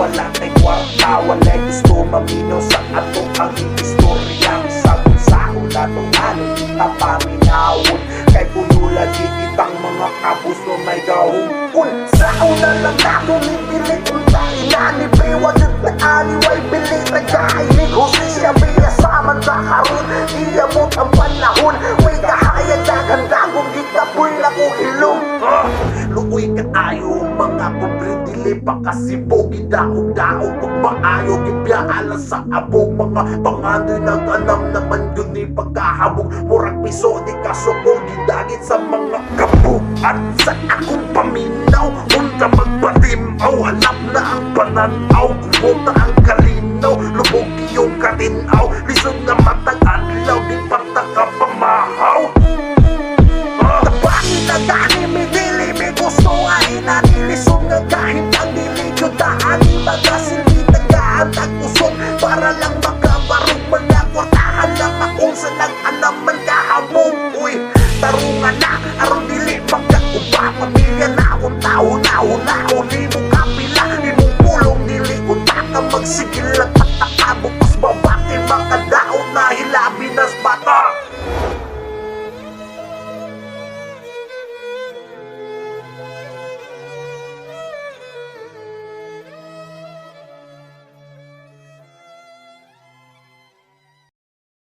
wala kay kwarta, walay gusto maminaw sa atong ang istorya. Sabon sa ulatong ano kita paminawon, kay puno lagi kitang mga kapuso may gahungkol. Sa una lang nato nipilit unta inanipay, wagad na aliway bilit nagkainig husisya biya sa manta karon, iyamot ang panahon. May kahayag gaganda kung gitapoy na ko hilong. Luoy ka ayo mga pobre dili pa kasi bogi daog-daog pag maayo gibiyaala sa abog. Mga pangandoy nag-anam naman yun ni pagkahabog, murag piso di kasukol gidagit sa mga kabog. At sa akong paminaw unta magpatimaw, hanap na ang pananaw, kumunta ang kalinaw, lubog iyong katinaw, lisod na matag adlaw di pataka pamahaw. Bakit na dahil may dili may gusto ay nanilisod nga kahit ang dili ko daan mga silbi tagaan tag-usok para lang makabarog mga kwartahan lang akong sa nag-anam man kahabog. Uy, tarungan na aron dili magkauba, pamilya na akong tao na una uli mo kapila, imong pulong dili unta ka magsigil